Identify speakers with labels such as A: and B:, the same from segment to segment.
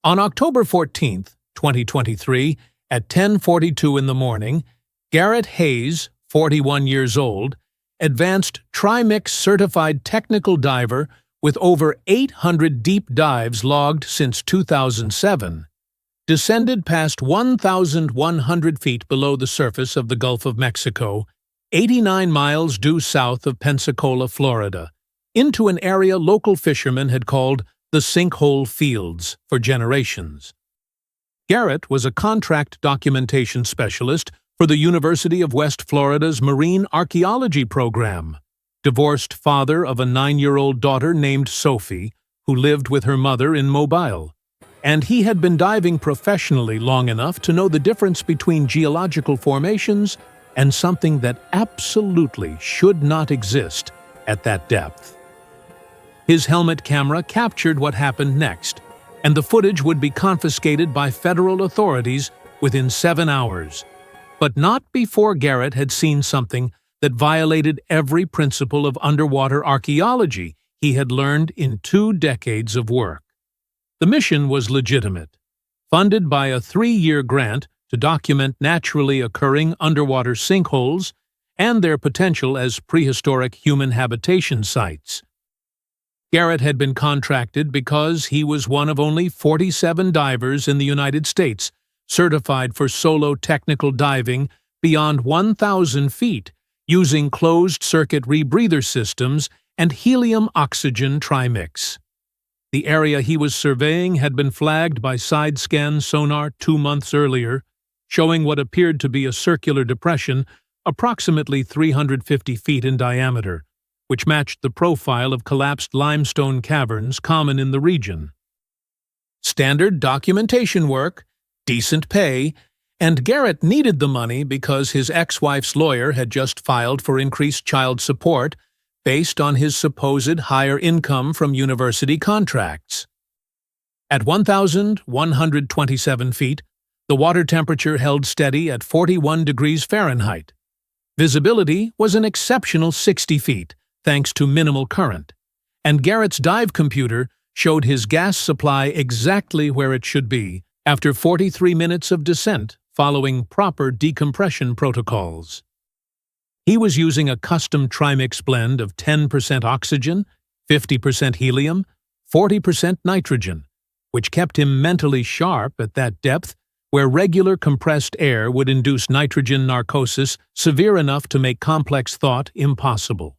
A: On October 14, 2023, at 10:42 in the morning, Garrett Hayes, 41 years old, advanced Trimix certified technical diver with over 800 deep dives logged since 2007, descended past 1,100 feet below the surface of the Gulf of Mexico, 89 miles due south of Pensacola, Florida, into an area local fishermen had called the Sinkhole Fields for generations. Garrett was a contract documentation specialist for the University of West Florida's Marine Archaeology program, divorced father of a 9-year-old daughter named Sophie, who lived with her mother in Mobile, and he had been diving professionally long enough to know the difference between geological formations and something that absolutely should not exist at that depth. His helmet camera captured what happened next, and the footage would be confiscated by federal authorities within 7 hours. But not before Garrett had seen something that violated every principle of underwater archaeology he had learned in 2 decades of work. The mission was legitimate, funded by a 3-year grant to document naturally occurring underwater sinkholes and their potential as prehistoric human habitation sites. Garrett had been contracted because he was one of only 47 divers in the United States certified for solo technical diving beyond 1,000 feet using closed-circuit rebreather systems and helium-oxygen trimix. The area he was surveying had been flagged by side-scan sonar 2 months earlier, showing what appeared to be a circular depression approximately 350 feet in diameter, which matched the profile of collapsed limestone caverns common in the region. Standard documentation work, decent pay, and Garrett needed the money because his ex-wife's lawyer had just filed for increased child support based on his supposed higher income from university contracts. At 1,127 feet, the water temperature held steady at 41 degrees Fahrenheit. Visibility was an exceptional 60 feet, thanks to minimal current, and Garrett's dive computer showed his gas supply exactly where it should be after 43 minutes of descent following proper decompression protocols. He was using a custom trimix blend of 10% oxygen, 50% helium, 40% nitrogen, which kept him mentally sharp at that depth where regular compressed air would induce nitrogen narcosis severe enough to make complex thought impossible.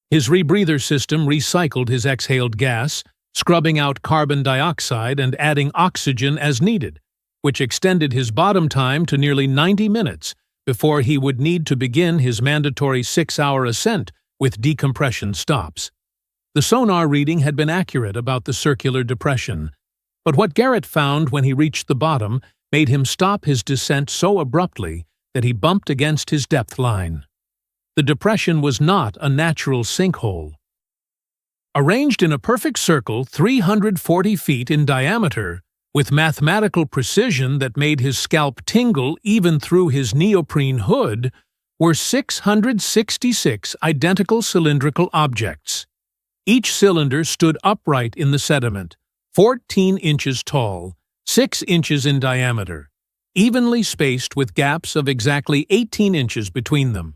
A: His rebreather system recycled his exhaled gas, scrubbing out carbon dioxide and adding oxygen as needed, which extended his bottom time to nearly 90 minutes before he would need to begin his mandatory 6-hour ascent with decompression stops. The sonar reading had been accurate about the circular depression, but what Garrett found when he reached the bottom made him stop his descent so abruptly that he bumped against his depth line. The depression was not a natural sinkhole. Arranged in a perfect circle 340 feet in diameter, with mathematical precision that made his scalp tingle even through his neoprene hood, were 666 identical cylindrical objects. Each cylinder stood upright in the sediment, 14 inches tall, 6 inches in diameter, evenly spaced with gaps of exactly 18 inches between them.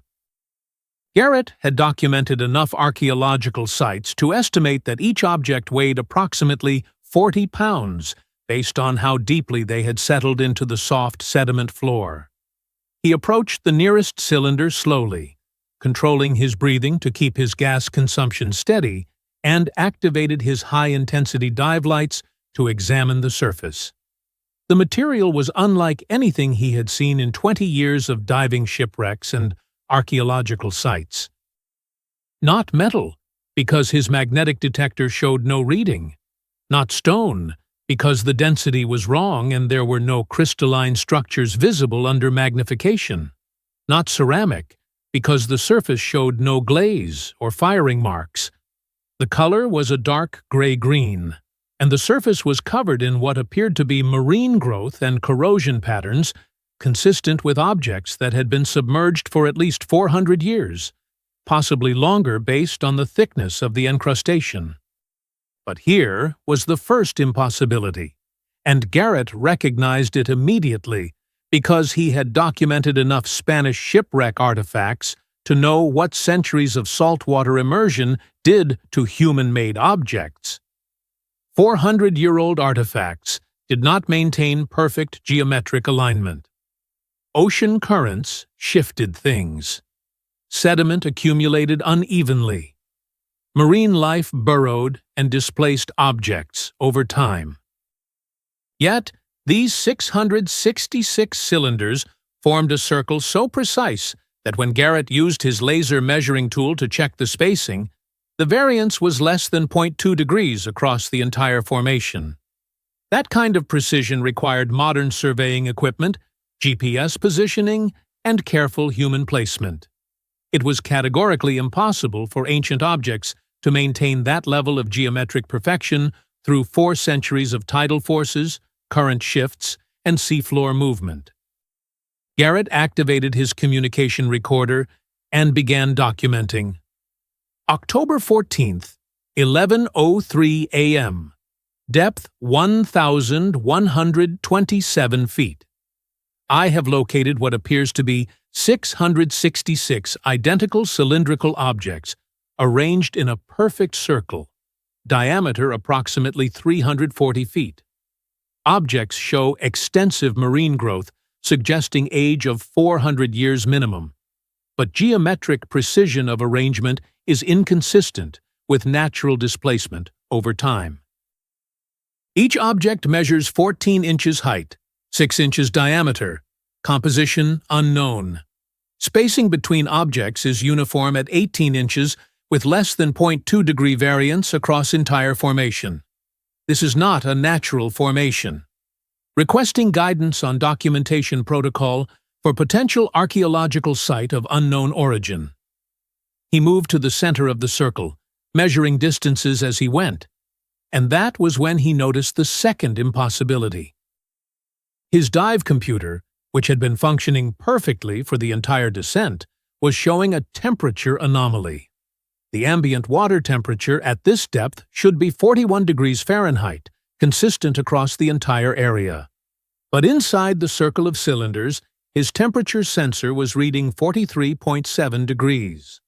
A: Garrett had documented enough archaeological sites to estimate that each object weighed approximately 40 pounds based on how deeply they had settled into the soft sediment floor. He approached the nearest cylinder slowly, controlling his breathing to keep his gas consumption steady, and activated his high-intensity dive lights to examine the surface. The material was unlike anything he had seen in 20 years of diving shipwrecks and archaeological sites. Not metal, because his magnetic detector showed no reading. Not stone, because the density was wrong and there were no crystalline structures visible under magnification. Not ceramic, because the surface showed no glaze or firing marks. The color was a dark gray-green, and the surface was covered in what appeared to be marine growth and corrosion patterns consistent with objects that had been submerged for at least 400 years, possibly longer based on the thickness of the encrustation. But here was the first impossibility. and Garrett recognized it immediately because he had documented enough Spanish shipwreck artifacts to know what centuries of saltwater immersion did to human-made objects. 400-year-old artifacts did not maintain perfect geometric alignment. Ocean currents shifted things. Sediment accumulated unevenly. Marine life burrowed and displaced objects over time. Yet, these 666 cylinders formed a circle so precise that when Garrett used his laser measuring tool to check the spacing, the variance was less than 0.2 degrees across the entire formation. That kind of precision required modern surveying equipment, GPS positioning, and careful human placement. It was categorically impossible for ancient objects to maintain that level of geometric perfection through 4 centuries of tidal forces, current shifts, and seafloor movement. Garrett activated his communication recorder and began documenting. October 14th, 11:03 a.m. Depth 1,127 feet. I have located what appears to be 666 identical cylindrical objects arranged in a perfect circle, diameter approximately 340 feet. Objects show extensive marine growth, suggesting age of 400 years minimum. But geometric precision of arrangement is inconsistent with natural displacement over time. Each object measures 14 inches height, 6 inches diameter, composition unknown. Spacing between objects is uniform at 18 inches with less than 0.2 degree variance across entire formation. This is not a natural formation. Requesting guidance on documentation protocol for potential archaeological site of unknown origin. He moved to the center of the circle, measuring distances as he went, and that was when he noticed the second impossibility. His dive computer, which had been functioning perfectly for the entire descent, was showing a temperature anomaly. The ambient water temperature at this depth should be 41 degrees Fahrenheit, consistent across the entire area. But inside the circle of cylinders, his temperature sensor was reading 43.7 degrees.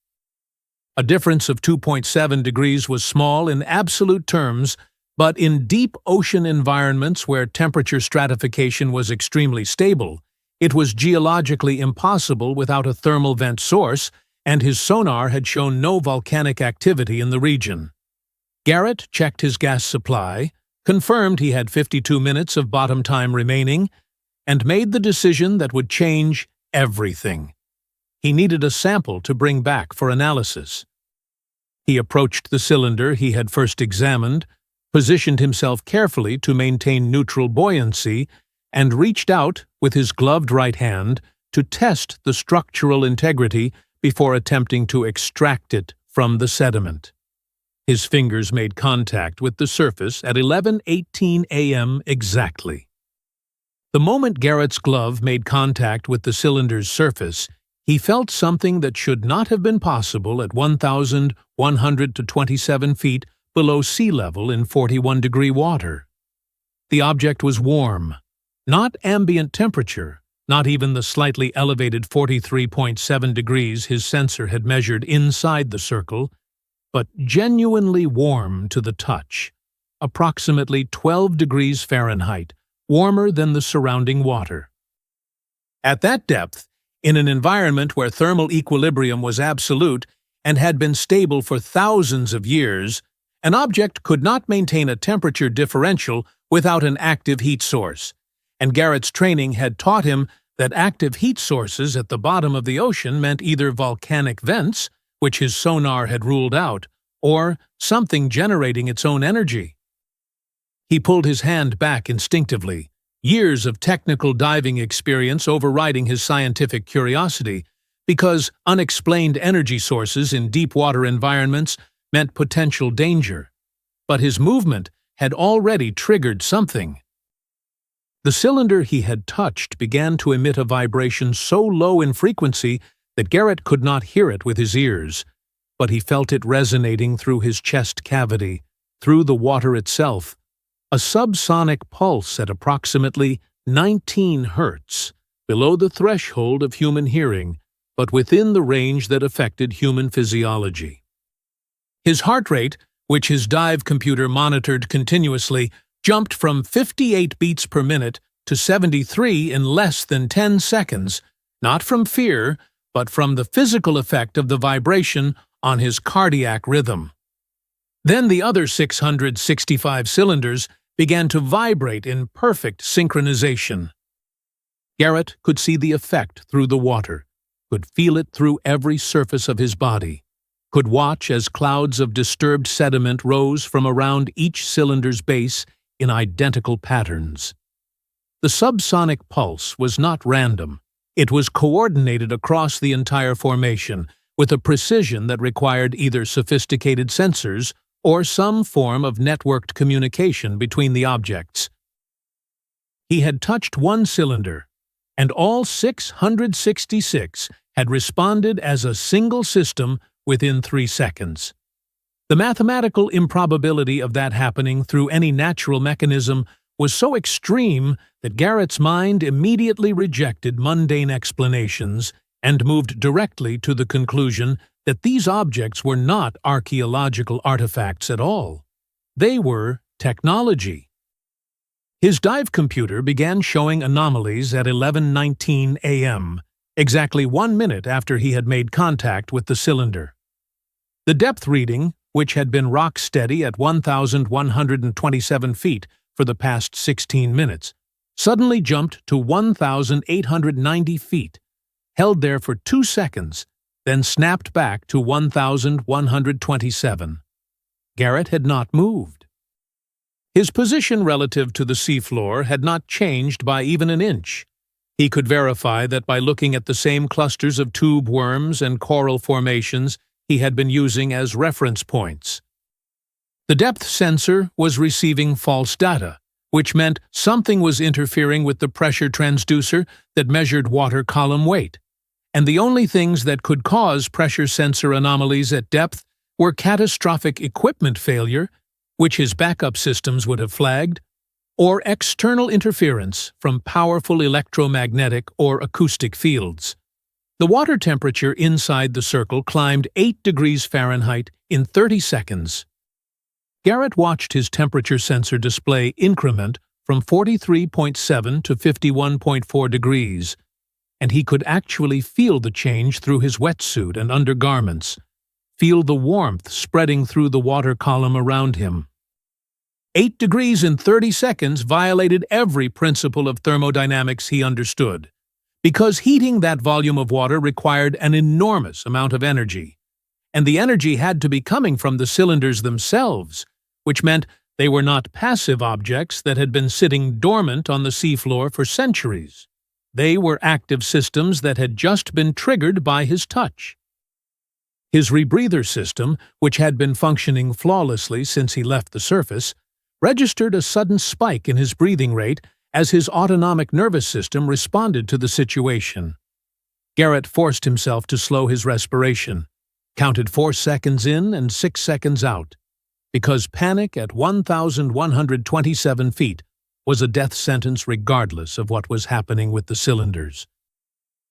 A: A difference of 2.7 degrees was small in absolute terms, but in deep ocean environments where temperature stratification was extremely stable, it was geologically impossible without a thermal vent source, and his sonar had shown no volcanic activity in the region. Garrett checked his gas supply, confirmed he had 52 minutes of bottom time remaining, and made the decision that would change everything. He needed a sample to bring back for analysis. He approached the cylinder he had first examined, positioned himself carefully to maintain neutral buoyancy, and reached out with his gloved right hand to test the structural integrity before attempting to extract it from the sediment. His fingers made contact with the surface at 11:18 a.m. exactly. The moment Garrett's glove made contact with the cylinder's surface, he felt something that should not have been possible at 1,127 feet below sea level in 41-degree water. The object was warm, not ambient temperature, not even the slightly elevated 43.7 degrees his sensor had measured inside the circle, but genuinely warm to the touch, approximately 12 degrees Fahrenheit, warmer than the surrounding water. At that depth, in an environment where thermal equilibrium was absolute and had been stable for thousands of years, an object could not maintain a temperature differential without an active heat source, and Garrett's training had taught him that active heat sources at the bottom of the ocean meant either volcanic vents, which his sonar had ruled out, or something generating its own energy. He pulled his hand back instinctively, years of technical diving experience overriding his scientific curiosity, because unexplained energy sources in deep-water environments meant potential danger. But his movement had already triggered something. The cylinder he had touched began to emit a vibration so low in frequency that Garrett could not hear it with his ears, but he felt it resonating through his chest cavity, through the water itself, a subsonic pulse at approximately 19 hertz, below the threshold of human hearing, but within the range that affected human physiology. His heart rate, which his dive computer monitored continuously, jumped from 58 beats per minute to 73 in less than 10 seconds, not from fear, but from the physical effect of the vibration on his cardiac rhythm. Then the other 665 cylinders began to vibrate in perfect synchronization. Garrett could see the effect through the water, could feel it through every surface of his body, could watch as clouds of disturbed sediment rose from around each cylinder's base in identical patterns. The subsonic pulse was not random. It was coordinated across the entire formation with a precision that required either sophisticated sensors or some form of networked communication between the objects. He had touched one cylinder, and all 666 had responded as a single system within 3 seconds. The mathematical improbability of that happening through any natural mechanism was so extreme that Garrett's mind immediately rejected mundane explanations and moved directly to the conclusion that these objects were not archaeological artifacts at all. They were technology. His dive computer began showing anomalies at 11:19 a.m., exactly 1 minute after he had made contact with the cylinder. The depth reading, which had been rock steady at 1,127 feet for the past 16 minutes, suddenly jumped to 1,890 feet, held there for 2 seconds, then snapped back to 1,127. Garrett had not moved. His position relative to the seafloor had not changed by even an inch. He could verify that by looking at the same clusters of tube worms and coral formations he had been using as reference points. The depth sensor was receiving false data, which meant something was interfering with the pressure transducer that measured water column weight, and the only things that could cause pressure sensor anomalies at depth were catastrophic equipment failure, which his backup systems would have flagged, or external interference from powerful electromagnetic or acoustic fields. The water temperature inside the circle climbed 8 degrees Fahrenheit in 30 seconds. Garrett watched his temperature sensor display increment from 43.7 to 51.4 degrees, and he could actually feel the change through his wetsuit and undergarments, feel the warmth spreading through the water column around him. 8 degrees in 30 seconds violated every principle of thermodynamics he understood, because heating that volume of water required an enormous amount of energy, and the energy had to be coming from the cylinders themselves, which meant they were not passive objects that had been sitting dormant on the seafloor for centuries. They were active systems that had just been triggered by his touch. His rebreather system, which had been functioning flawlessly since he left the surface, registered a sudden spike in his breathing rate as his autonomic nervous system responded to the situation. Garrett forced himself to slow his respiration, counted 4 seconds in and 6 seconds out, because panic at 1,127 feet was a death sentence regardless of what was happening with the cylinders.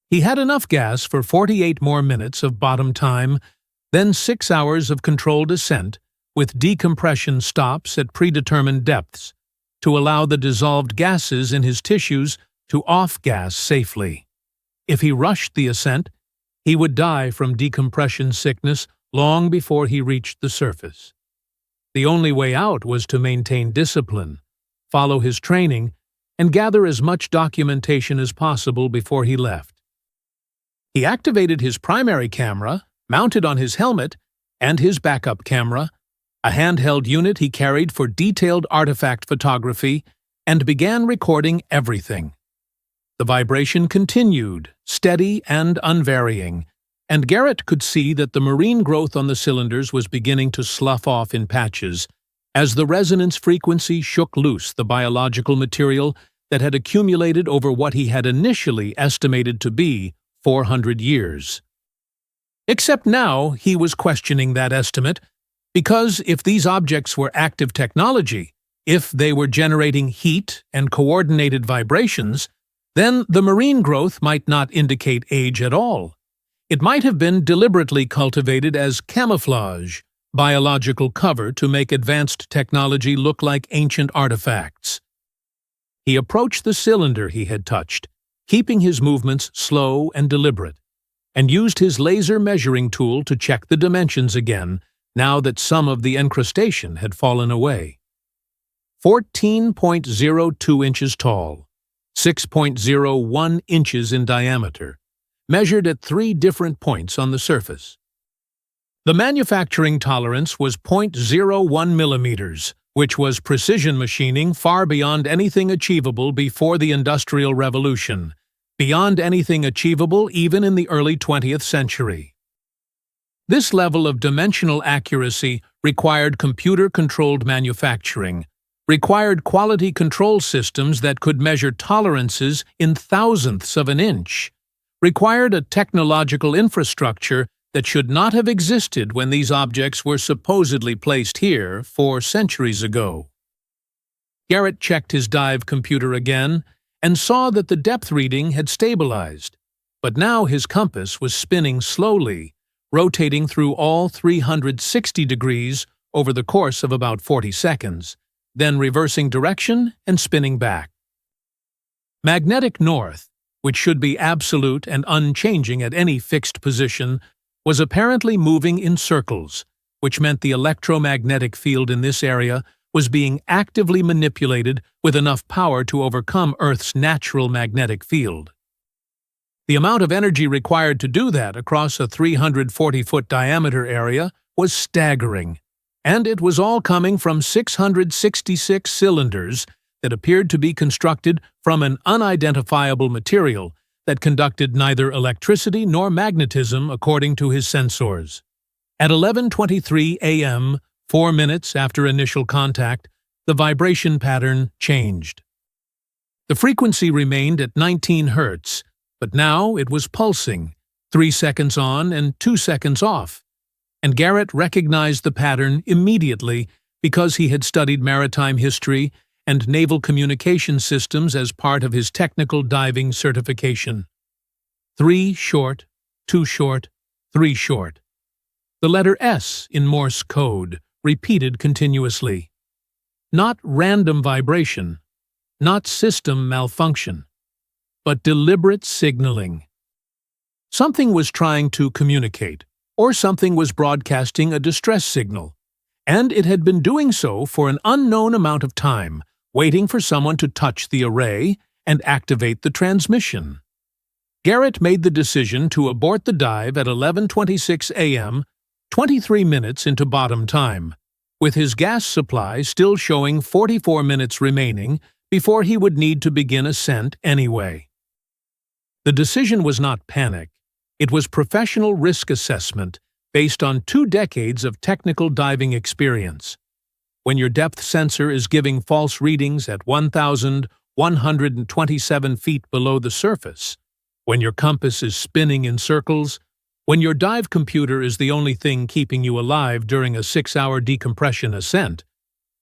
A: He had enough gas for 48 more minutes of bottom time, then 6 hours of controlled ascent with decompression stops at predetermined depths to allow the dissolved gases in his tissues to off-gas safely. If he rushed the ascent, he would die from decompression sickness long before he reached the surface. The only way out was to maintain discipline, follow his training, and gather as much documentation as possible before he left. He activated his primary camera, mounted on his helmet, and his backup camera, a handheld unit he carried for detailed artifact photography, and began recording everything. The vibration continued, steady and unvarying, and Garrett could see that the marine growth on the cylinders was beginning to slough off in patches as the resonance frequency shook loose the biological material that had accumulated over what he had initially estimated to be 400 years. Except now he was questioning that estimate, because if these objects were active technology, If they were generating heat and coordinated vibrations, then the marine growth might not indicate age at all. It might have been deliberately cultivated as camouflage, biological cover to make advanced technology look like ancient artifacts. He approached the cylinder he had touched, keeping his movements slow and deliberate, and used his laser measuring tool to check the dimensions again, now that some of the encrustation had fallen away. 14.02 inches tall, 6.01 inches in diameter, measured at 3 different points on the surface. The manufacturing tolerance was 0.01 millimeters, which was precision machining far beyond anything achievable before the Industrial Revolution, beyond anything achievable even in the early 20th century. This level of dimensional accuracy required computer-controlled manufacturing, required quality control systems that could measure tolerances in thousandths of an inch, required a technological infrastructure that should not have existed when these objects were supposedly placed here 4 centuries ago. Garrett checked his dive computer again and saw that the depth reading had stabilized, but now his compass was spinning slowly, rotating through all 360 degrees over the course of about 40 seconds, then reversing direction and spinning back. Magnetic north, which should be absolute and unchanging at any fixed position, was apparently moving in circles, which meant the electromagnetic field in this area was being actively manipulated with enough power to overcome Earth's natural magnetic field. The amount of energy required to do that across a 340-foot diameter area was staggering, and it was all coming from 666 cylinders that appeared to be constructed from an unidentifiable material that conducted neither electricity nor magnetism according to his sensors. At 11:23 a.m., 4 minutes after initial contact, the vibration pattern changed. The frequency remained at 19 Hz, but now it was pulsing, 3 seconds on and 2 seconds off, and Garrett recognized the pattern immediately because he had studied maritime history and naval communication systems as part of his technical diving certification. 3 short, 2 short, 3 short. The letter S in Morse code, repeated continuously. Not random vibration, not system malfunction, but deliberate signaling. Something was trying to communicate, or something was broadcasting a distress signal, and it had been doing so for an unknown amount of time, waiting for someone to touch the array and activate the transmission. Garrett made the decision to abort the dive at 11:26 a.m., 23 minutes into bottom time, with his gas supply still showing 44 minutes remaining before he would need to begin ascent anyway. The decision was not panic. It was professional risk assessment based on 2 decades of technical diving experience. When your depth sensor is giving false readings at 1,127 feet below the surface, when your compass is spinning in circles, when your dive computer is the only thing keeping you alive during a 6-hour decompression ascent,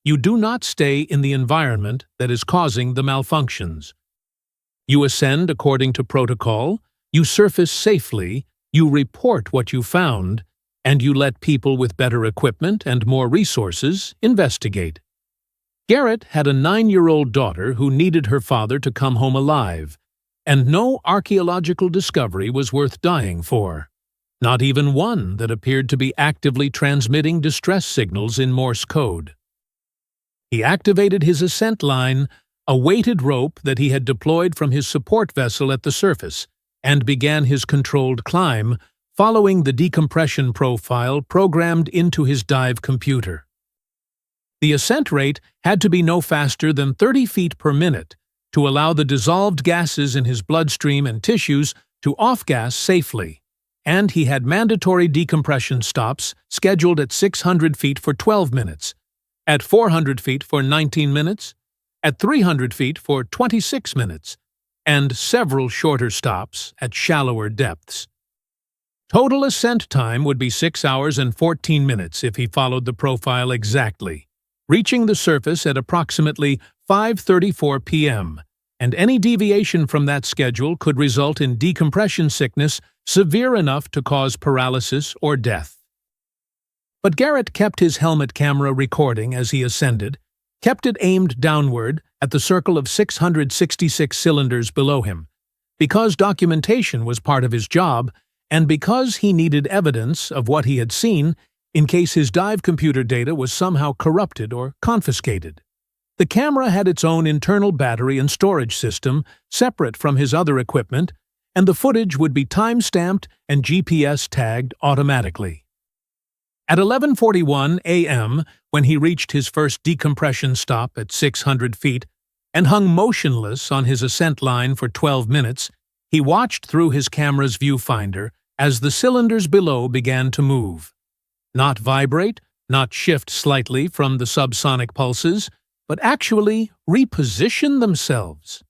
A: you do not stay in the environment that is causing the malfunctions. You ascend according to protocol, you surface safely, you report what you found, and you let people with better equipment and more resources investigate. Garrett had a 9-year-old daughter who needed her father to come home alive, and no archaeological discovery was worth dying for. Not even one that appeared to be actively transmitting distress signals in Morse code. He activated his ascent line, a weighted rope that he had deployed from his support vessel at the surface, and began his controlled climb, following the decompression profile programmed into his dive computer. The ascent rate had to be no faster than 30 feet per minute to allow the dissolved gases in his bloodstream and tissues to off-gas safely, and he had mandatory decompression stops scheduled at 600 feet for 12 minutes, at 400 feet for 19 minutes, at 300 feet for 26 minutes, and several shorter stops at shallower depths. Total ascent time would be 6 hours and 14 minutes if he followed the profile exactly, reaching the surface at approximately 5:34 p.m., and any deviation from that schedule could result in decompression sickness severe enough to cause paralysis or death. But Garrett kept his helmet camera recording as he ascended, kept it aimed downward at the circle of 666 cylinders below him, because documentation was part of his job and because he needed evidence of what he had seen in case his dive computer data was somehow corrupted or confiscated. The camera had its own internal battery and storage system separate from his other equipment, and the footage would be time-stamped and GPS tagged automatically. At 11:41 a.m., when he reached his first decompression stop at 600 feet and hung motionless on his ascent line for 12 minutes, he watched through his camera's viewfinder as the cylinders below began to move. Not vibrate, not shift slightly from the subsonic pulses, but actually reposition themselves.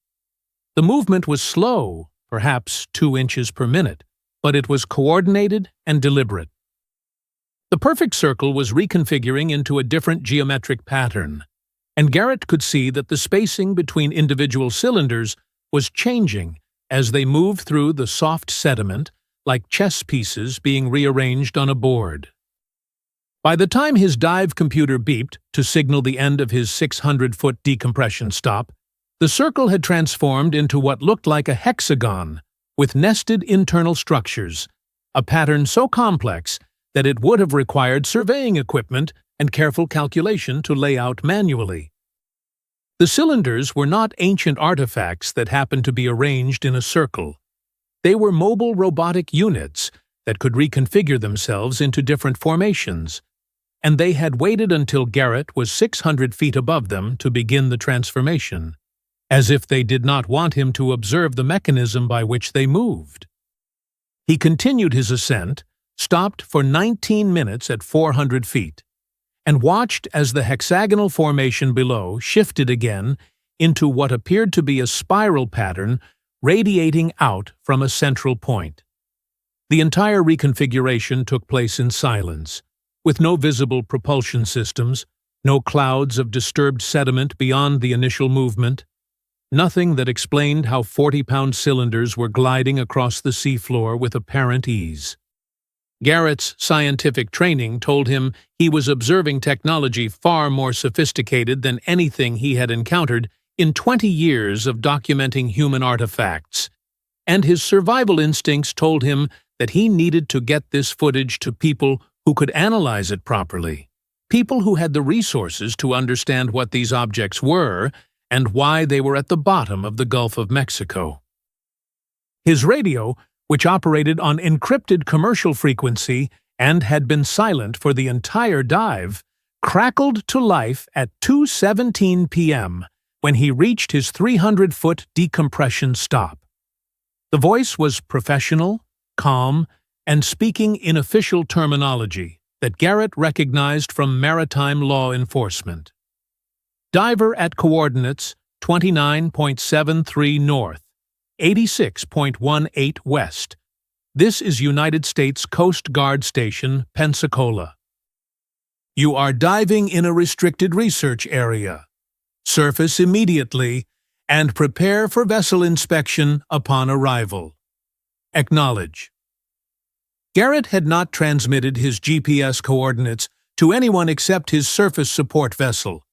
A: The movement was slow, perhaps 2 inches per minute, but it was coordinated and deliberate. The perfect circle was reconfiguring into a different geometric pattern, and Garrett could see that the spacing between individual cylinders was changing as they moved through the soft sediment like chess pieces being rearranged on a board. By the time his dive computer beeped to signal the end of his 600-foot decompression stop, the circle had transformed into what looked like a hexagon with nested internal structures, a pattern so complex that it would have required surveying equipment and careful calculation to lay out manually. The cylinders were not ancient artifacts that happened to be arranged in a circle. They were mobile robotic units that could reconfigure themselves into different formations, and they had waited until Garrett was 600 feet above them to begin the transformation, as if they did not want him to observe the mechanism by which they moved. He continued his ascent, stopped for 19 minutes at 400 feet, and watched as the hexagonal formation below shifted again into what appeared to be a spiral pattern radiating out from a central point. The entire reconfiguration took place in silence, with no visible propulsion systems, no clouds of disturbed sediment beyond the initial movement, nothing that explained how 40-pound cylinders were gliding across the seafloor with apparent ease. Garrett's scientific training told him he was observing technology far more sophisticated than anything he had encountered in 20 years of documenting human artifacts, and his survival instincts told him that he needed to get this footage to people who could analyze it properly, people who had the resources to understand what these objects were and why they were at the bottom of the Gulf of Mexico. His radio, which operated on encrypted commercial frequency and had been silent for the entire dive, crackled to life at 2:17 p.m. when he reached his 300-foot decompression stop. The voice was professional, calm, and speaking in official terminology that Garrett recognized from maritime law enforcement. Diver at coordinates 29.73 north, 86.18 west. This is United States Coast Guard Station, Pensacola. You are diving in a restricted research area. Surface immediately and prepare for vessel inspection upon arrival. Acknowledge. Garrett had not transmitted his GPS coordinates to anyone except his surface support vessel,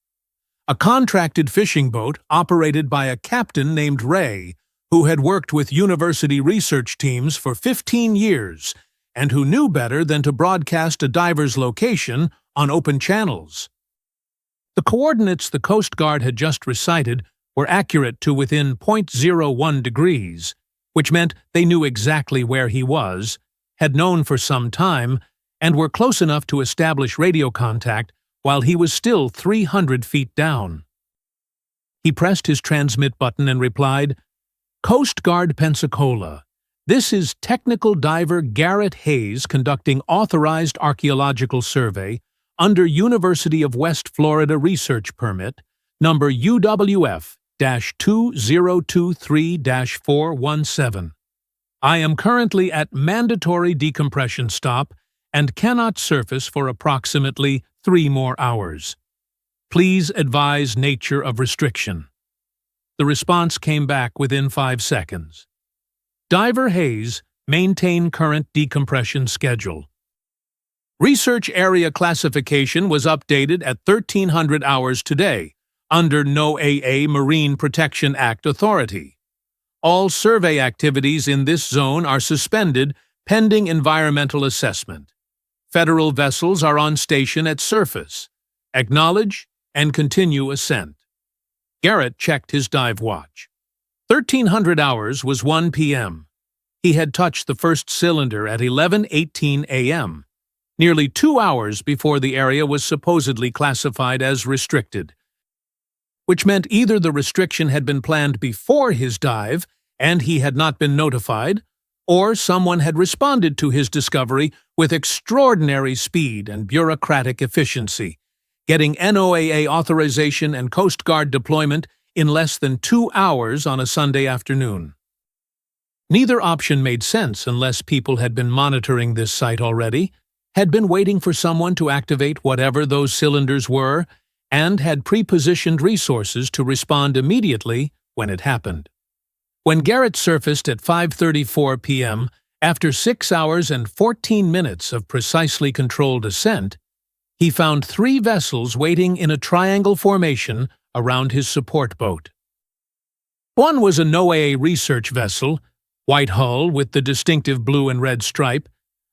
A: a contracted fishing boat operated by a captain named Ray, who had worked with university research teams for 15 years and who knew better than to broadcast a diver's location on open channels. The coordinates the Coast Guard had just recited were accurate to within 0.01 degrees, which meant they knew exactly where he was, had known for some time, and were close enough to establish radio contact while he was still 300 feet down. He pressed his transmit button and replied, "Coast Guard Pensacola. This is technical diver Garrett Hayes conducting authorized archaeological survey under University of West Florida research permit, number UWF-2023-417. I am currently at mandatory decompression stop and cannot surface for approximately 3 more hours. Please advise nature of restriction. The response came back within 5 seconds. Diver Hayes, maintain current decompression schedule. Research area classification was updated at 1300 hours today, under NOAA Marine Protection Act authority. All survey activities in this zone are suspended pending environmental assessment. Federal vessels are on station at surface. Acknowledge and continue ascent. Garrett checked his dive watch. 1300 hours was 1 p.m. He had touched the first cylinder at 11:18 a.m., nearly 2 hours before the area was supposedly classified as restricted, which meant either the restriction had been planned before his dive and he had not been notified, or someone had responded to his discovery with extraordinary speed and bureaucratic efficiency, getting NOAA authorization and Coast Guard deployment in less than 2 hours on a Sunday afternoon. Neither option made sense unless people had been monitoring this site already, had been waiting for someone to activate whatever those cylinders were, and had pre-positioned resources to respond immediately when it happened. When Garrett surfaced at 5:34 p.m., after 6 hours and 14 minutes of precisely controlled ascent, he found 3 vessels waiting in a triangle formation around his support boat. One was a NOAA research vessel, white hull with the distinctive blue and red stripe,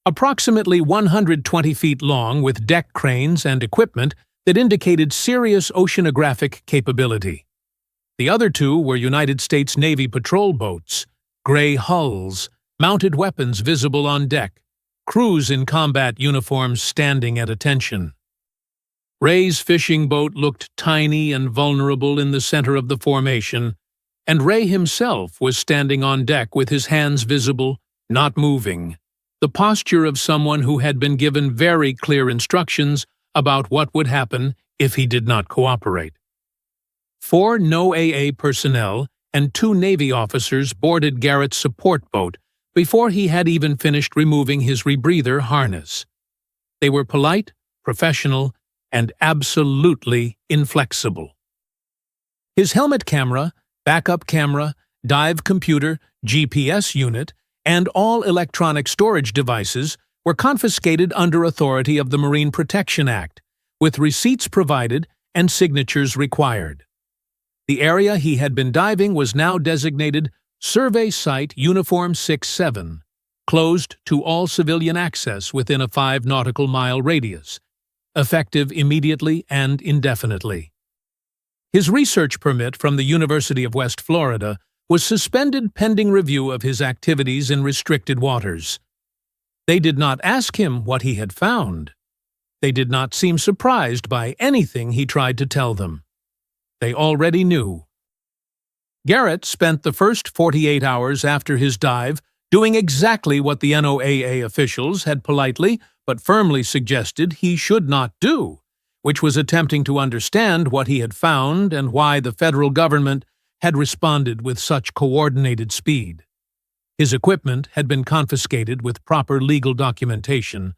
A: approximately 120 feet long with deck cranes and equipment that indicated serious oceanographic capability. The other 2 were United States Navy patrol boats, gray hulls, mounted weapons visible on deck, crews in combat uniforms standing at attention. Ray's fishing boat looked tiny and vulnerable in the center of the formation, and Ray himself was standing on deck with his hands visible, not moving, the posture of someone who had been given very clear instructions about what would happen if he did not cooperate. 4 NOAA personnel and 2 Navy officers boarded Garrett's support boat before he had even finished removing his rebreather harness. They were polite, professional, and absolutely inflexible. His helmet camera, backup camera, dive computer, GPS unit, and all electronic storage devices were confiscated under authority of the Marine Protection Act, with receipts provided and signatures required. The area he had been diving was now designated Survey Site Uniform 67, closed to all civilian access within a 5 nautical mile radius, effective immediately and indefinitely. His research permit from the University of West Florida was suspended pending review of his activities in restricted waters. They did not ask him what he had found. They did not seem surprised by anything he tried to tell them. They already knew. Garrett spent the first 48 hours after his dive doing exactly what the NOAA officials had politely but firmly suggested he should not do, which was attempting to understand what he had found and why the federal government had responded with such coordinated speed. His equipment had been confiscated with proper legal documentation,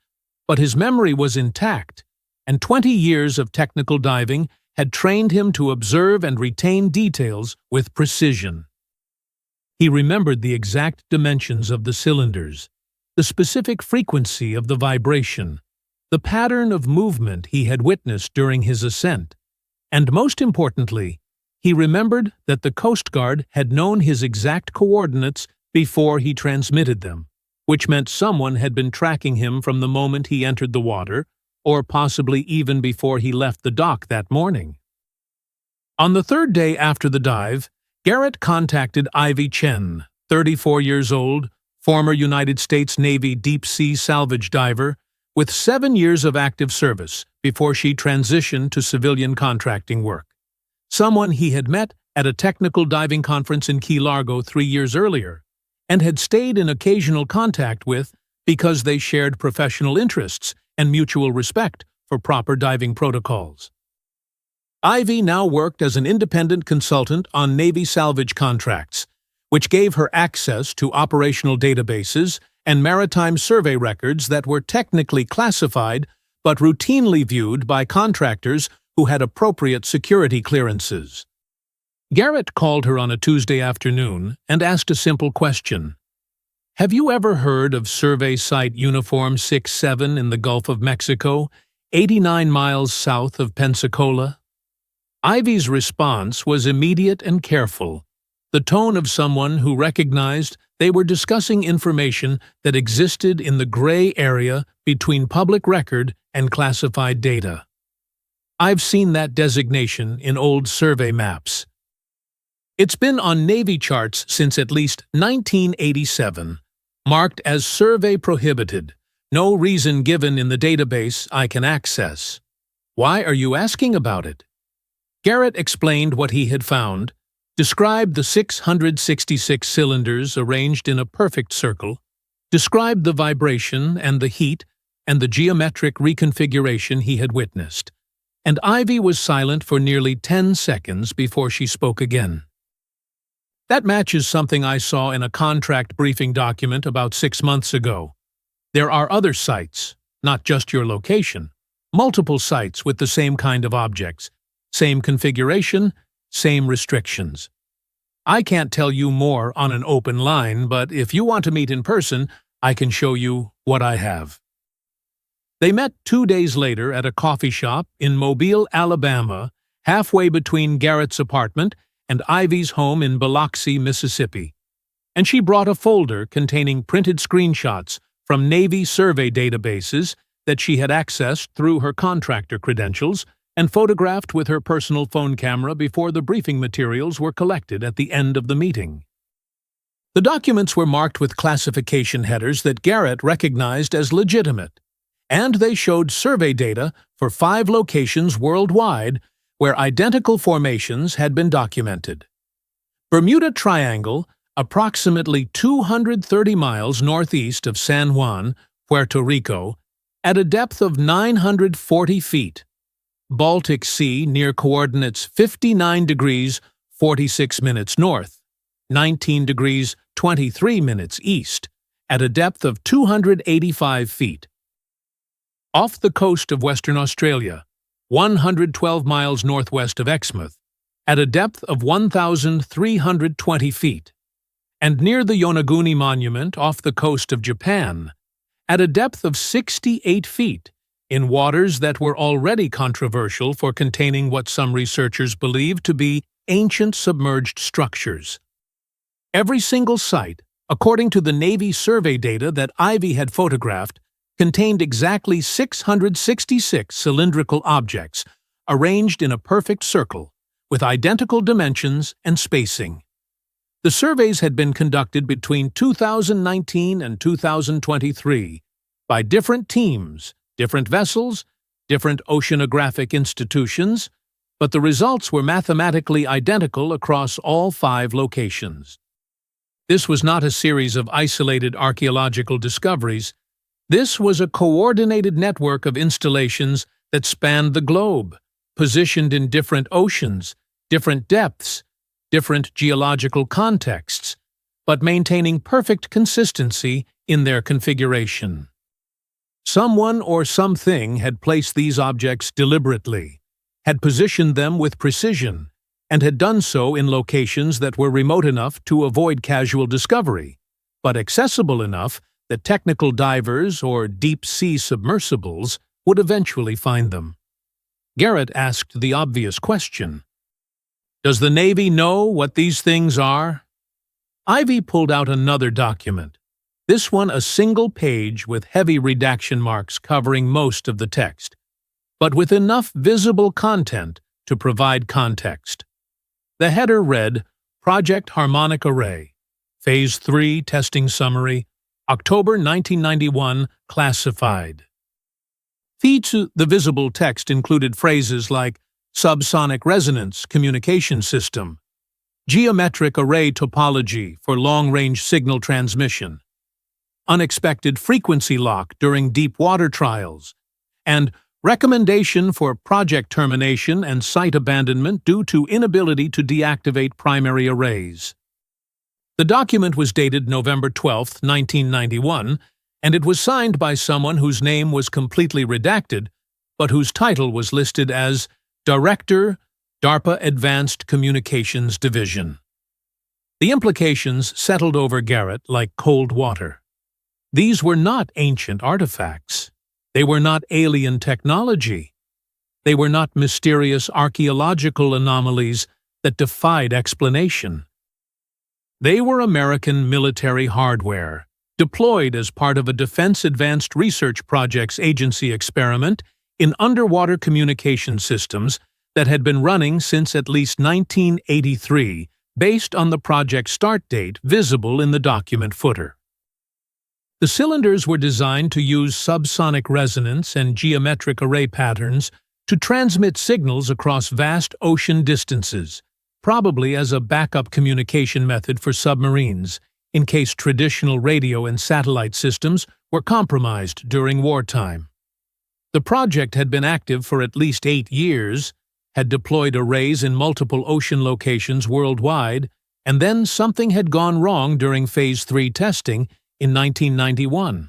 A: but his memory was intact, and 20 years of technical diving had trained him to observe and retain details with precision. He remembered the exact dimensions of the cylinders, the specific frequency of the vibration, the pattern of movement he had witnessed during his ascent, and most importantly, he remembered that the Coast Guard had known his exact coordinates before he transmitted them, which meant someone had been tracking him from the moment he entered the water, or possibly even before he left the dock that morning. On the 3rd day after the dive, Garrett contacted Ivy Chen, 34 years old, former United States Navy deep-sea salvage diver, with 7 years of active service before she transitioned to civilian contracting work. Someone he had met at a technical diving conference in Key Largo 3 years earlier, and had stayed in occasional contact with because they shared professional interests and mutual respect for proper diving protocols. Ivy now worked as an independent consultant on Navy salvage contracts, which gave her access to operational databases and maritime survey records that were technically classified but routinely viewed by contractors who had appropriate security clearances. Garrett called her on a Tuesday afternoon and asked a simple question. "Have you ever heard of Survey Site Uniform 67 in the Gulf of Mexico, 89 miles south of Pensacola?" Ivy's response was immediate and careful, the tone of someone who recognized they were discussing information that existed in the gray area between public record and classified data. "I've seen that designation in old survey maps. It's been on Navy charts since at least 1987, marked as survey prohibited, no reason given in the database I can access. Why are you asking about it?" Garrett explained what he had found, described the 666 cylinders arranged in a perfect circle, described the vibration and the heat and the geometric reconfiguration he had witnessed, and Ivy was silent for nearly 10 seconds before she spoke again. "That matches something I saw in a contract briefing document about 6 months ago. There are other sites, not just your location, multiple sites with the same kind of objects, same configuration, same restrictions. I can't tell you more on an open line, but if you want to meet in person, I can show you what I have." They met 2 days later at a coffee shop in Mobile, Alabama, halfway between Garrett's apartment and Ivy's home in Biloxi, Mississippi, and she brought a folder containing printed screenshots from Navy survey databases that she had accessed through her contractor credentials and photographed with her personal phone camera before the briefing materials were collected at the end of the meeting. The documents were marked with classification headers that Garrett recognized as legitimate, and they showed survey data for 5 locations worldwide where identical formations had been documented. Bermuda Triangle, approximately 230 miles northeast of San Juan, Puerto Rico, at a depth of 940 feet. Baltic Sea near coordinates 59 degrees 46 minutes north, 19 degrees 23 minutes east, at a depth of 285 feet. Off the coast of Western Australia, 112 miles northwest of Exmouth, at a depth of 1,320 feet, and near the Yonaguni Monument off the coast of Japan, at a depth of 68 feet, in waters that were already controversial for containing what some researchers believe to be ancient submerged structures. Every single site, according to the Navy survey data that Ivy had photographed, contained exactly 666 cylindrical objects, arranged in a perfect circle, with identical dimensions and spacing. The surveys had been conducted between 2019 and 2023 by different teams, different vessels, different oceanographic institutions, but the results were mathematically identical across all 5 locations. This was not a series of isolated archaeological discoveries. This was a coordinated network of installations that spanned the globe, positioned in different oceans, different depths, different geological contexts, but maintaining perfect consistency in their configuration. Someone or something had placed these objects deliberately, had positioned them with precision, and had done so in locations that were remote enough to avoid casual discovery, but accessible enough that technical divers or deep-sea submersibles would eventually find them. Garrett asked the obvious question. "Does the Navy know what these things are?" Ivy pulled out another document, this one a single page with heavy redaction marks covering most of the text, but with enough visible content to provide context. The header read, "Project Harmonic Array, Phase 3 Testing Summary, October 1991, Classified." The visible text included phrases like subsonic resonance communication system, geometric array topology for long-range signal transmission, unexpected frequency lock during deep water trials, and recommendation for project termination and site abandonment due to inability to deactivate primary arrays. The document was dated November 12, 1991, and it was signed by someone whose name was completely redacted, but whose title was listed as Director, DARPA Advanced Communications Division. The implications settled over Garrett like cold water. These were not ancient artifacts. They were not alien technology. They were not mysterious archaeological anomalies that defied explanation. They were American military hardware, deployed as part of a Defense Advanced Research Projects Agency experiment in underwater communication systems that had been running since at least 1983, based on the project start date visible in the document footer. The cylinders were designed to use subsonic resonance and geometric array patterns to transmit signals across vast ocean distances, probably as a backup communication method for submarines, in case traditional radio and satellite systems were compromised during wartime. The project had been active for at least 8 years, had deployed arrays in multiple ocean locations worldwide, and then something had gone wrong during Phase 3 testing in 1991.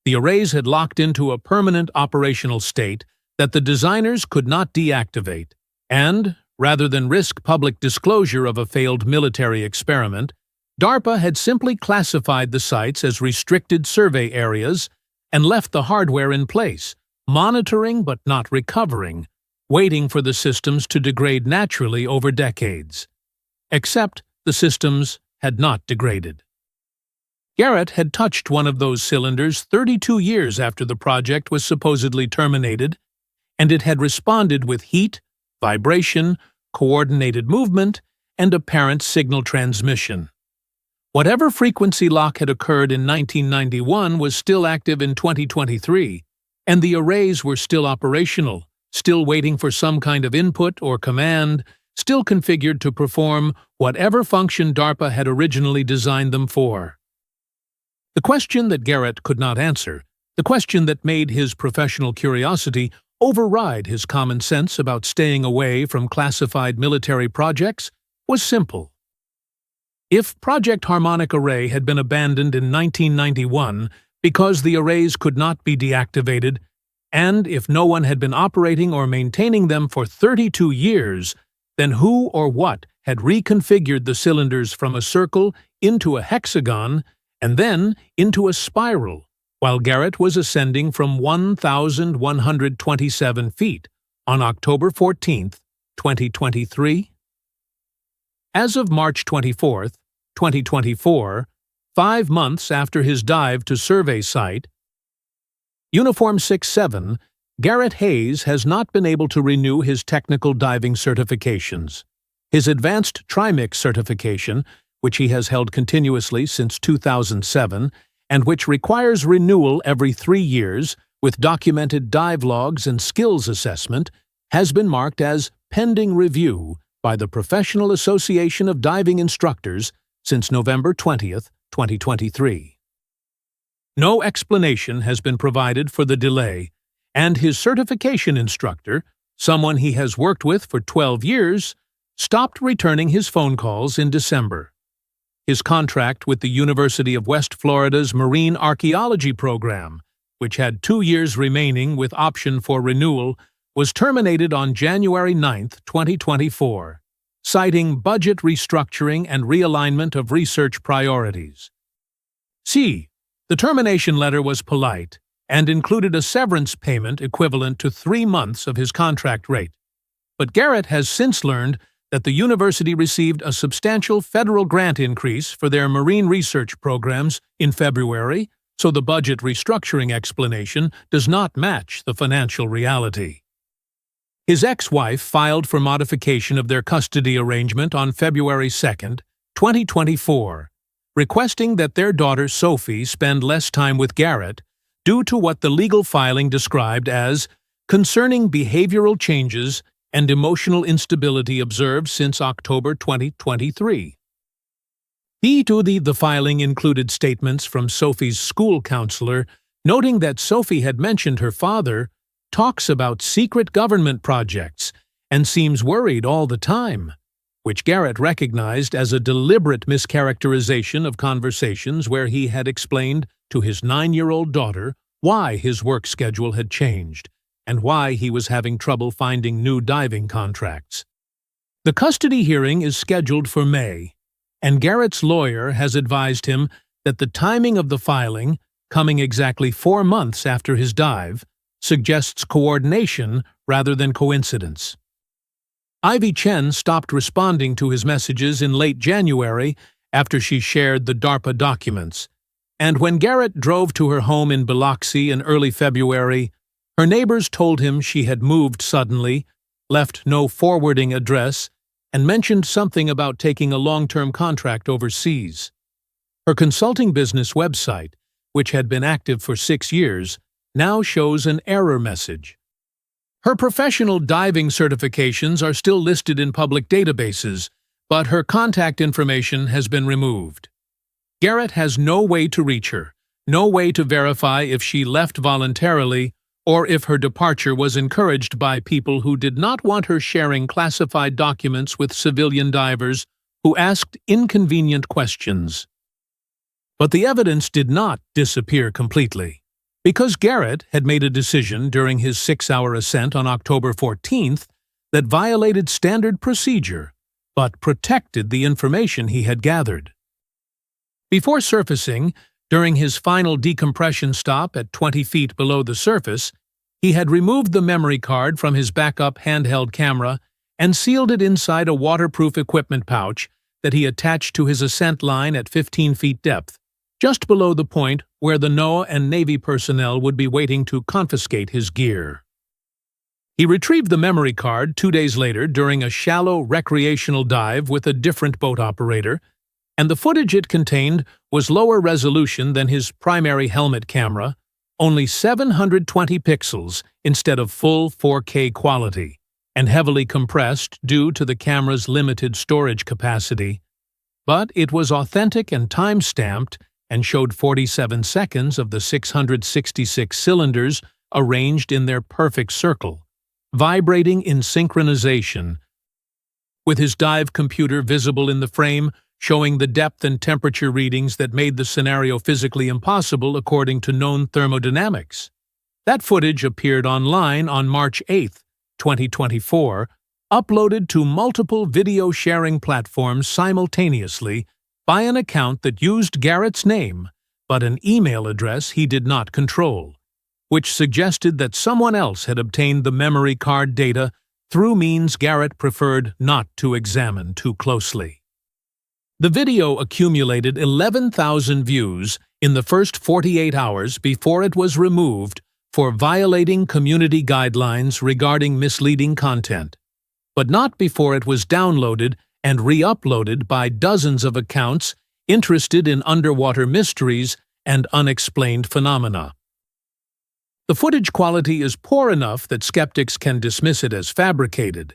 A: The arrays had locked into a permanent operational state that the designers could not deactivate, and, rather than risk public disclosure of a failed military experiment, DARPA had simply classified the sites as restricted survey areas and left the hardware in place, monitoring but not recovering, waiting for the systems to degrade naturally over decades. Except the systems had not degraded. Garrett had touched one of those cylinders 32 years after the project was supposedly terminated, and it had responded with heat, vibration, coordinated movement, and apparent signal transmission. Whatever frequency lock had occurred in 1991 was still active in 2023, and the arrays were still operational, still waiting for some kind of input or command, still configured to perform whatever function DARPA had originally designed them for. The question that Garrett could not answer, the question that made his professional curiosity override his common sense about staying away from classified military projects, was simple. If Project Harmonic Array had been abandoned in 1991 because the arrays could not be deactivated, and if no one had been operating or maintaining them for 32 years, then who or what had reconfigured the cylinders from a circle into a hexagon and then into a spiral, while Garrett was ascending from 1,127 feet on October 14, 2023? As of March 24, 2024, 5 months after his dive to survey site, Uniform 6-7, Garrett Hayes has not been able to renew his technical diving certifications. His advanced trimix certification, which he has held continuously since 2007, and which requires renewal every 3 years with documented dive logs and skills assessment, has been marked as pending review by the Professional Association of Diving Instructors since November 20, 2023. No explanation has been provided for the delay, and his certification instructor, someone he has worked with for 12 years, stopped returning his phone calls in December. His contract with the University of West Florida's Marine Archaeology program, which had 2 years remaining with option for renewal, was terminated on January 9, 2024, citing budget restructuring and realignment of research priorities. C. The termination letter was polite and included a severance payment equivalent to 3 months of his contract rate. But Garrett has since learned that the university received a substantial federal grant increase for their marine research programs in February, so the budget restructuring explanation does not match the financial reality. His ex-wife filed for modification of their custody arrangement on February 2, 2024, requesting that their daughter Sophie spend less time with Garrett due to what the legal filing described as concerning behavioral changes and emotional instability observed since October 2023. The filing included statements from Sophie's school counselor noting that Sophie had mentioned her father, talks about secret government projects, and seems worried all the time, which Garrett recognized as a deliberate mischaracterization of conversations where he had explained to his 9-year-old daughter why his work schedule had changed, and why he was having trouble finding new diving contracts. The custody hearing is scheduled for May, and Garrett's lawyer has advised him that the timing of the filing, coming exactly 4 months after his dive, suggests coordination rather than coincidence. Ivy Chen stopped responding to his messages in late January after she shared the DARPA documents, and when Garrett drove to her home in Biloxi in early February, her neighbors told him she had moved suddenly, left no forwarding address, and mentioned something about taking a long-term contract overseas. Her consulting business website, which had been active for 6 years, now shows an error message. Her professional diving certifications are still listed in public databases, but her contact information has been removed. Garrett has no way to reach her, no way to verify if she left voluntarily or if her departure was encouraged by people who did not want her sharing classified documents with civilian divers who asked inconvenient questions. But the evidence did not disappear completely. Because Garrett had made a decision during his 6-hour ascent on October 14th that violated standard procedure, but protected the information he had gathered. Before surfacing, during his final decompression stop at 20 feet below the surface, he had removed the memory card from his backup handheld camera and sealed it inside a waterproof equipment pouch that he attached to his ascent line at 15 feet depth, just below the point where the NOAA and Navy personnel would be waiting to confiscate his gear. He retrieved the memory card 2 days later during a shallow recreational dive with a different boat operator, and the footage it contained was lower resolution than his primary helmet camera, only 720 pixels instead of full 4K quality, and heavily compressed due to the camera's limited storage capacity. But it was authentic and time-stamped and showed 47 seconds of the 666 cylinders arranged in their perfect circle, vibrating in synchronization, with his dive computer visible in the frame, showing the depth and temperature readings that made the scenario physically impossible according to known thermodynamics. That footage appeared online on March 8, 2024, uploaded to multiple video sharing platforms simultaneously by an account that used Garrett's name, but an email address he did not control, which suggested that someone else had obtained the memory card data through means Garrett preferred not to examine too closely. The video accumulated 11,000 views in the first 48 hours before it was removed for violating community guidelines regarding misleading content, but not before it was downloaded and re-uploaded by dozens of accounts interested in underwater mysteries and unexplained phenomena. The footage quality is poor enough that skeptics can dismiss it as fabricated,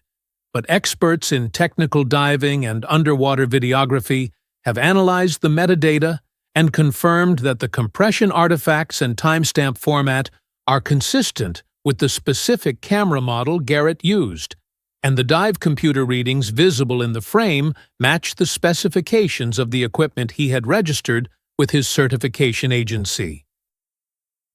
A: but experts in technical diving and underwater videography have analyzed the metadata and confirmed that the compression artifacts and timestamp format are consistent with the specific camera model Garrett used, and the dive computer readings visible in the frame match the specifications of the equipment he had registered with his certification agency.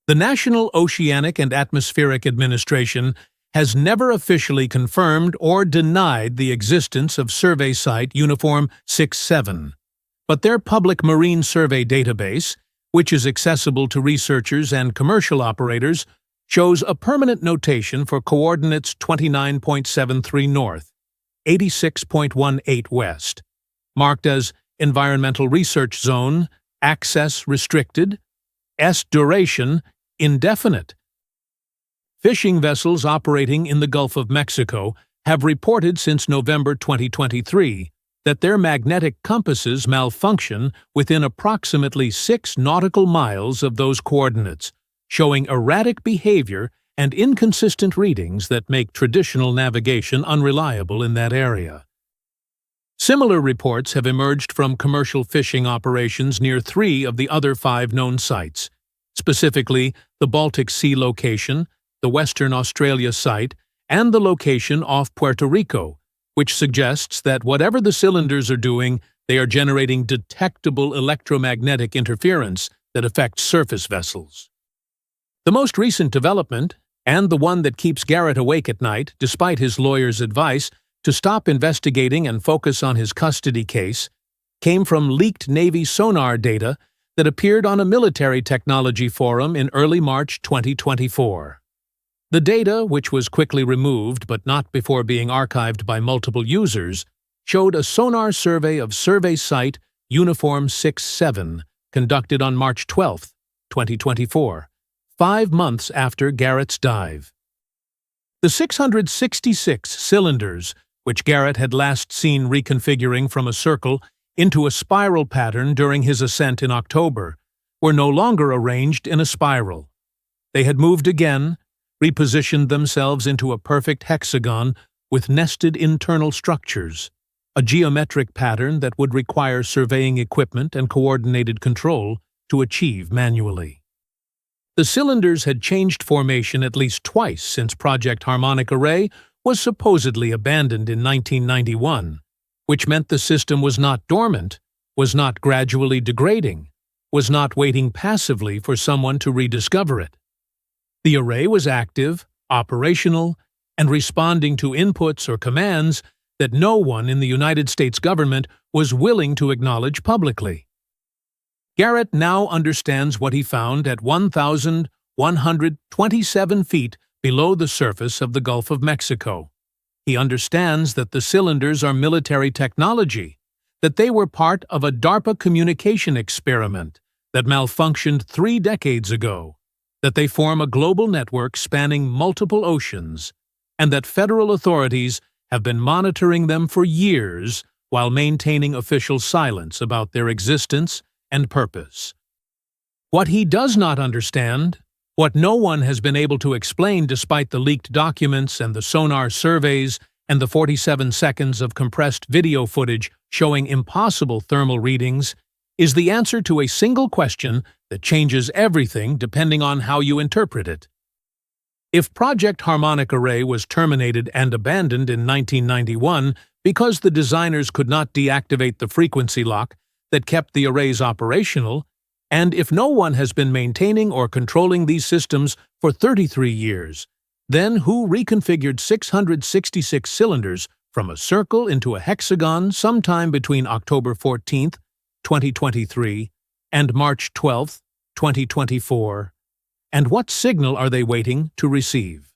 A: The National Oceanic and Atmospheric Administration has never officially confirmed or denied the existence of survey site Uniform 67, but their public marine survey database, which is accessible to researchers and commercial operators, shows a permanent notation for coordinates 29.73 north, 86.18 west, marked as Environmental Research Zone, Access Restricted, S duration, Indefinite. Fishing vessels operating in the Gulf of Mexico have reported since November 2023 that their magnetic compasses malfunction within approximately 6 nautical miles of those coordinates, showing erratic behavior and inconsistent readings that make traditional navigation unreliable in that area. Similar reports have emerged from commercial fishing operations near 3 of the other 5 known sites, specifically the Baltic Sea location, the Western Australia site, and the location off Puerto Rico, which suggests that whatever the cylinders are doing, they are generating detectable electromagnetic interference that affects surface vessels. The most recent development, and the one that keeps Garrett awake at night, despite his lawyer's advice to stop investigating and focus on his custody case, came from leaked Navy sonar data that appeared on a military technology forum in early March 2024. The data, which was quickly removed but not before being archived by multiple users, showed a sonar survey of survey site Uniform 6-7 conducted on March 12, 2024, 5 months after Garrett's dive. The 666 cylinders, which Garrett had last seen reconfiguring from a circle into a spiral pattern during his ascent in October, were no longer arranged in a spiral. They had moved again, repositioned themselves into a perfect hexagon with nested internal structures, a geometric pattern that would require surveying equipment and coordinated control to achieve manually. The cylinders had changed formation at least twice since Project Harmonic Array was supposedly abandoned in 1991, which meant the system was not dormant, was not gradually degrading, was not waiting passively for someone to rediscover it. The array was active, operational, and responding to inputs or commands that no one in the United States government was willing to acknowledge publicly. Garrett now understands what he found at 1,127 feet below the surface of the Gulf of Mexico. He understands that the cylinders are military technology, that they were part of a DARPA communication experiment that malfunctioned 3 decades ago, that they form a global network spanning multiple oceans, and that federal authorities have been monitoring them for years while maintaining official silence about their existence and purpose. What he does not understand, what no one has been able to explain despite the leaked documents and the sonar surveys and the 47 seconds of compressed video footage showing impossible thermal readings, is the answer to a single question that changes everything depending on how you interpret it. If Project Harmonic Array was terminated and abandoned in 1991 because the designers could not deactivate the frequency lock that kept the arrays operational, and if no one has been maintaining or controlling these systems for 33 years, then who reconfigured 666 cylinders from a circle into a hexagon sometime between October 14, 2023, and March 12, 2024? And what signal are they waiting to receive?